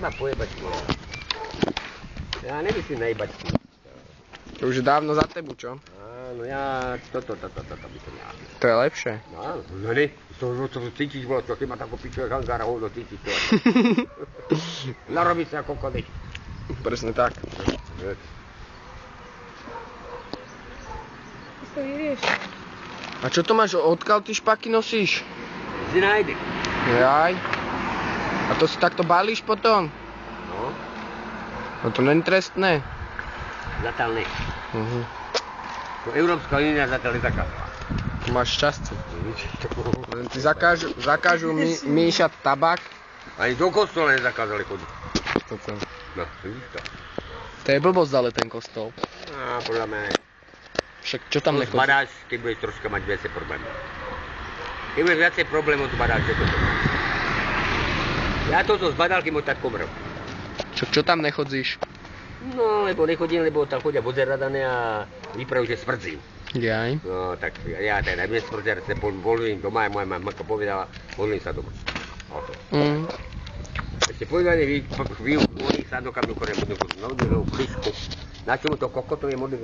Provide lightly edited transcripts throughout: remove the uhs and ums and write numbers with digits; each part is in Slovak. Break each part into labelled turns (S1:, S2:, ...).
S1: Ma pojebať. Ja nemyslím najebať.
S2: To už je dávno za tebu, čo?
S1: Áno, ja toto by som ja.
S2: To je lepšie.
S1: No áno, no ne, to cítiš, bolo, čo ty ma tako pičuje hangára, hovno cítiš to. Narobí sa ako konec.
S2: Presne tak.
S3: To vyriešil.
S2: A čo to máš, odkiaľ ty špaky nosíš?
S1: Si nájde.
S2: Jaj. A to si takto balíš potom?
S1: No,
S2: No to není trestné.
S1: zatiaľ ne. To Európska únia zatiaľ nezakázala.
S2: Máš šťastie. Len ti zakážu míšať tabak.
S1: Ani do kostola nezakázali chodiť.
S2: Toto.
S1: No, vidíš to.
S2: To je blbosť ale ten kostol.
S1: Á, podľa mňa ne.
S2: Však čo tam
S1: To
S2: nechodí?
S1: zbadáš, keď budeš troška mať viacej problémov. Keď budeš viacej problémov, zbadáš, že toto. Ja toto zbadal, keď môj tatko umrel.
S2: Čo tam nechodzíš?
S1: No, lebo nechodím, lebo tam chodia bozeradané a vypravujú, že smrdzím.
S2: Jaj.
S1: No, tak ja ten nebudem smrdzer, sa volím doma, moja mamka povedala, volím sa doma. O to. Ešte povedali, vy sa dokam dokonec modlil klišku. Na čomu to kokotovie modlil?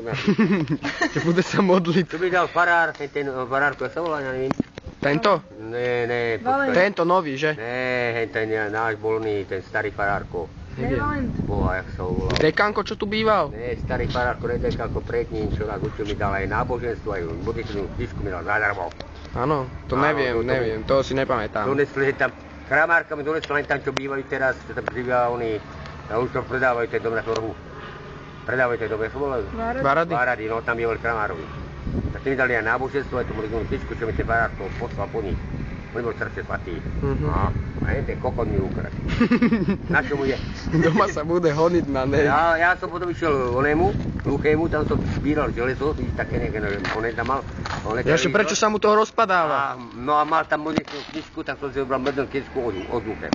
S2: Čo bude sa modliť?
S1: Čo by dal farár, ten farár, to sa volá, ja neviem.
S2: Tento?
S1: Ne,
S2: Tento nový, že?
S1: ne, ten náš bolný, ten starý farárko.
S3: Valent.
S1: Boha, jak sa ho volal.
S2: Dekanko, čo tu býval?
S1: Ne, starý farárko, ne dekanko, pred ním, čo nás učil, mi dal aj náboženstvo, aj modlitevnú knižku mi dal zadarmo.
S2: Áno, to neviem, to si nepamätám.
S1: Donesli tam, kramárka mi donesla len tam, čo bývajú teraz, čo tam býva oni, a už to predávajú ten dom na torhu. Predávajú ten dom, jak sa volajú?
S2: Varady?
S1: Varady, no tam bývali kramárovi. Tak mi dali aj náboženstvo, aj tú modlitevnú knižku, čo mi ten farárko poslal po nich. On bol srdce svatý. No, a ten kokon mi ukradl. Na čo mu je?
S2: Doma sa bude honiť na nej.
S1: Ja som potom išiel onému, hluchému, tam som zbíral železo, vidíš, také nejaké, on tam mal.
S2: Jaže, prečo sa mu to rozpadáva?
S1: No a mal tam modlitevnú knižku, tak som si vybral modlitevnú knižku od hluchém.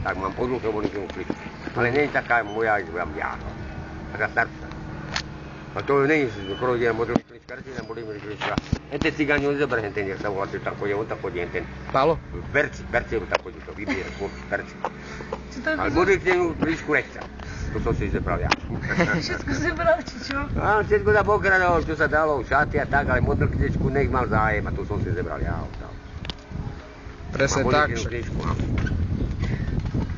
S1: Tak mám od hluchém modlitevnú knižku. Ale nie je taká moja, že vám ja. Taká staršia. A to nie je skoro jedna modlitevná knižka, reči tam modlitevná knižka. Ten cigáni on zober, ten jak sa volá, čo tam chodí, on tam chodí, ten.
S2: Pálo?
S1: Berci tam chodí, to vybiera, berci.
S3: Čo to je?
S1: Ale modlitevnú knižku nechcel. To som si zebral ja.
S3: Všetko zebral, či čo?
S1: Áno, všetko tam pokradol, čo sa dalo, šaty a tak, ale modlitevnú knižku nech mal zájem a to som si zebral ja.
S2: Presne tak.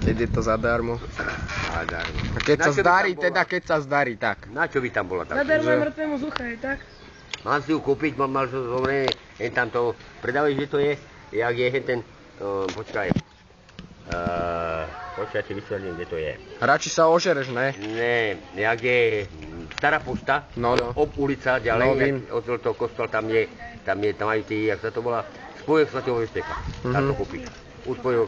S2: Keď je to zadarmo.
S1: Zadarmo.
S2: A keď sa zdarí, teda keď sa zdarí, tak.
S1: Na čo by tam bola tak?
S3: Zadarmo je mŕtvemu zucha, je tak?
S1: Mám si ju kúpiť, mal som zomrieť, tam to, predávaš, že to je, jak je ten, počkaj, ti vysvetlím, kde to je.
S2: Radši sa ožereš, ne?
S1: Ne, jak je stará pošta,
S2: No.
S1: ulica ďalej, od toho kostola, tam majú tí, jak sa to volá, spojok svätého Vojteka, tam to kúpiš. U svojho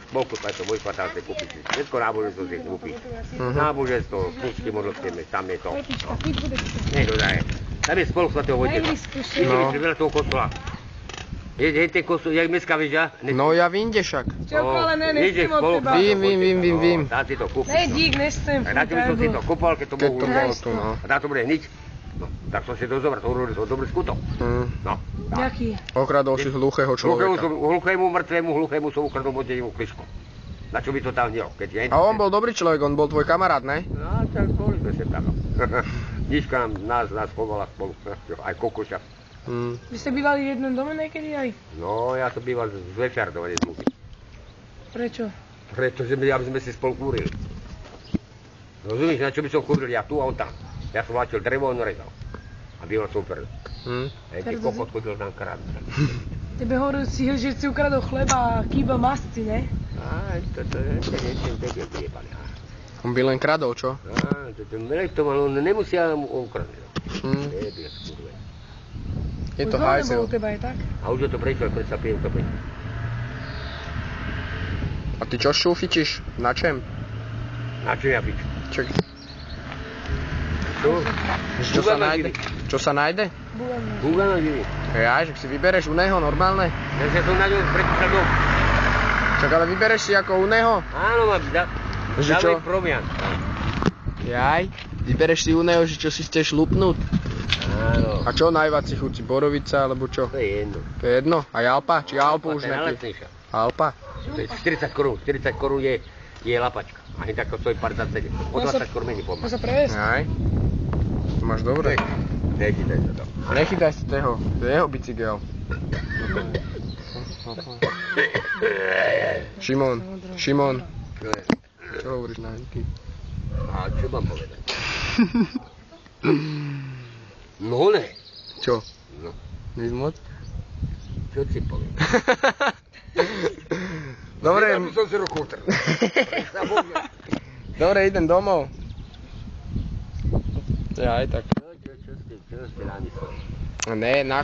S1: spolku svätého Vojteka tam si kúpiš. Všetko náboženstvo si kúpiš. Náboženstvo, knižky modlitevné, tam je to. Nie, to daje. Tam je spolok svätého Vojteka. Ideme si veľa toho kostola. Je ten kostol, jak dneska vieš, ja?
S2: No ja vím, kde však.
S3: Čauko, ale ne, nechcem od teba.
S2: Vím.
S1: Tam si to kúpiš.
S3: Ne, dík, nechcem.
S1: Tak na čo by som si to kúpal, keď to
S2: Keď
S1: Bohu
S2: to bolo tu, no.
S1: A tam to bude nič. No, tak som si to zobral, to urobil som dobrý skutok. No.
S3: Jaký?
S2: Okradol si hluchého človeka.
S1: Hluchému som ukradol modlitevnú knižku. Na čo by to tam dielo?
S2: A on bol dobrý človek, on bol tvoj kamarát, ne?
S1: No, tak boli sme sem tam. Knižka nás chovala spolu, aj kokoša.
S3: Vy ste bývali v jednom dome niekedy aj?
S1: No, ja som býval z Večardova, nezmúky.
S3: Prečo?
S1: Pretože aby sme si spolu kúrili. Rozumíš, na čo by som kúril ja tu a on tam. Ja som vláčil drevo, on rezal. A býval som upredol. Ty kokot chodil tam krát.
S3: Tebe hovoril si, že si ukradol chleba a kýba masci, ne?
S1: Aj, toto nechcem tebe vyjebali.
S2: On by len kradol, čo?
S1: Á, toto melektoval, on nemusia mu ukradnúť. Debil, skurve.
S2: Je to
S3: Už
S2: hajzel.
S3: u teba je tak?
S1: A už je to prečo, predsa pijem to prečo.
S2: A ty čo šúfičíš? Na čem?
S1: Na čo ja piču?
S2: Čo?
S1: Čo?
S2: Čo sa nájde? Čo sa nájde?
S1: Bugana živý.
S2: Ja, že si vybereš u neho normálne?
S1: Ja som na ňom prečítal dom.
S2: Čak, ale vybereš si ako u neho?
S1: Áno, mám
S2: Že čo?
S1: dávaj promian.
S2: Jaj, vybereš si u neho, že čo si chceš lupnúť?
S1: Áno.
S2: A čo najviac si chutí? Borovica alebo čo?
S1: To je jedno.
S2: To je jedno? A Alpa? Či Alpu už
S1: To je
S2: nepije?
S1: najlepšejšia.
S2: Alpa?
S1: To je 40 korún. 40 korún je je lapačka. Ani tak to stojí pár 27. O 20 kormení
S3: Má
S1: pomáha.
S3: sa previesť?
S2: Aj. To máš dobre.
S1: Nechytaj sa to.
S2: Nechytaj si toho, to je jeho bicykel. Šimon,
S1: Čo je?
S2: čo hovoríš na Henky?
S1: A čo mám povedať? No ne.
S2: Čo?
S1: No,
S2: Nic moc?
S1: čo ti poviem?
S2: Dobre,
S1: Ja by som si ruku utrl.
S2: dobre, idem domov. Ja aj tak.
S1: Čo ste nám mysleli?
S2: Ne, na